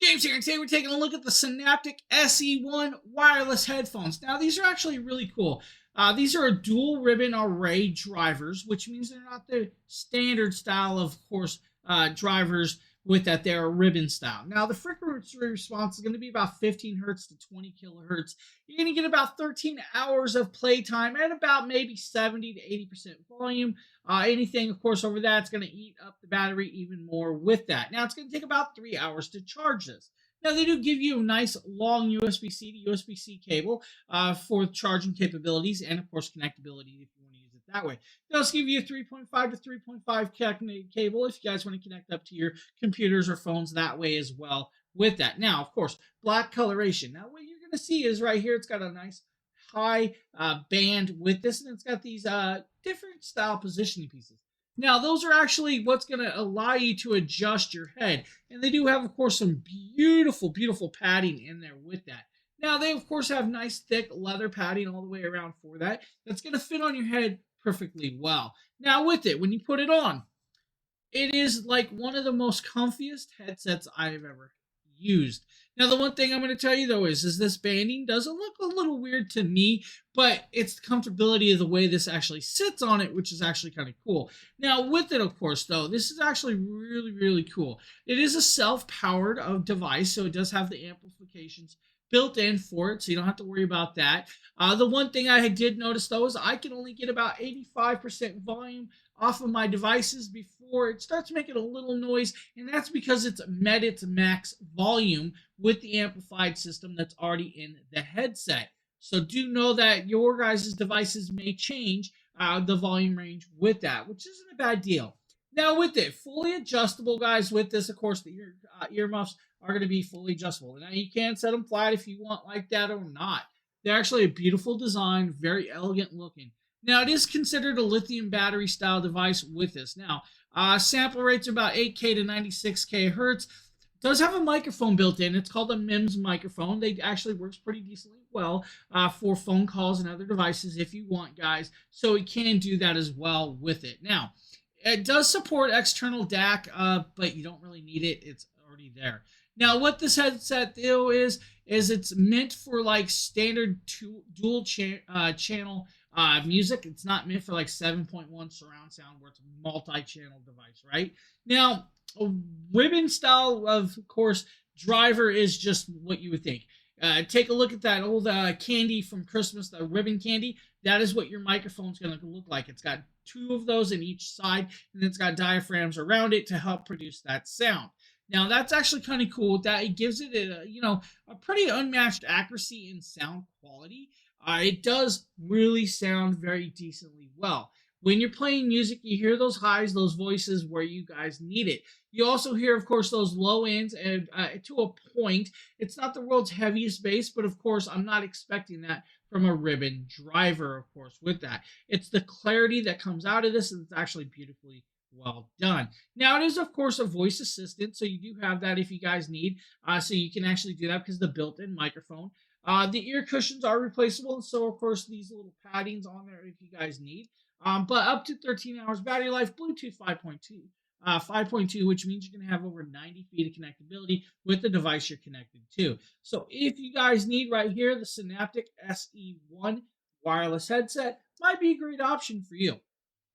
James here, and today we're taking a look at the SINEAPTIC S1 Wireless Headphones. Now, these are actually really cool. These are a dual ribbon array drivers, which means they're not the standard style, of course, drivers with that. They're a ribbon style. Now, the frequency response is going to be about 15 hertz to 20 kilohertz. You're going to get about 13 hours of playtime and about maybe 70 to 80% volume. Anything, of course, over that, it's going to eat up the battery even more with that. Now, it's going to take about 3 hours to charge this. Now, they do give you a nice long USB-C to USB-C cable for charging capabilities and, of course, connectability if you want to use it that way. They also give you a 3.5 to 3.5 cable if you guys want to connect up to your computers or phones that way as well with that. Now, of course, black coloration. Now, what you're going to see is right here, it's got a nice high band with this, and it's got these different style positioning pieces. Now, those are actually what's going to allow you to adjust your head. And they do have, of course, some beautiful, beautiful padding in there with that. Now, they, of course, have nice, thick leather padding all the way around for that. That's going to fit on your head perfectly well. Now, with it, when you put it on, it is like one of the most comfiest headsets I've ever used. Now, the one thing I'm going to tell you, though, is this banding doesn't look a little weird to me, but it's the comfortability of the way this actually sits on it, which is actually kind of cool. Now, with it, of course, though, this is actually really, really cool. It is a self-powered device, so it does have the amplifications built in for it, so you don't have to worry about that. The one thing I did notice, though, is I can only get about 85% volume off of my devices before it starts making a little noise, and that's because it's met its max volume with the amplified system that's already in the headset. So do know that your guys' devices may change the volume range with that, which isn't a bad deal. Now, with it, fully adjustable, guys, with this, of course, the earmuffs are going to be fully adjustable. Now, you can set them flat if you want like that or not. They're actually a beautiful design, very elegant looking. Now, it is considered a lithium battery style device with this. Now, sample rates are about 8K to 96K hertz. It does have a microphone built in. It's called a MEMS microphone. They actually works pretty decently well for phone calls and other devices if you want, guys. So it can do that as well with it. Now, it does support external DAC, but you don't really need it. It's already there. Now, what this headset though is it's meant for like standard dual channel music. It's not meant for like 7.1 surround sound where it's a multi-channel device, right? Now, a ribbon style, of course, driver is just what you would think. Take a look at that old candy from Christmas, the ribbon candy. That is what your microphone's going to look like. It's got 2 of those in each side, and it's got diaphragms around it to help produce that sound. Now, that's actually kind of cool. That it gives it a pretty unmatched accuracy in sound quality. It does really sound very decently well. When you're playing music, you hear those highs, those voices where you guys need it. You also hear, of course, those low ends, and to a point. It's not the world's heaviest bass, but of course, I'm not expecting that from a ribbon driver, of course, with that. It's the clarity that comes out of this, and it's actually beautifully well done. Now, it is, of course, a voice assistant, so you do have that if you guys need. So you can actually do that because of the built-in microphone. The ear cushions are replaceable, and so, of course, these little paddings on there if you guys need. But up to 13 hours battery life, Bluetooth 5.2, which means you're going to have over 90 feet of connectability with the device you're connected to. So if you guys need right here, the SINEAPTIC S1 wireless headset might be a great option for you.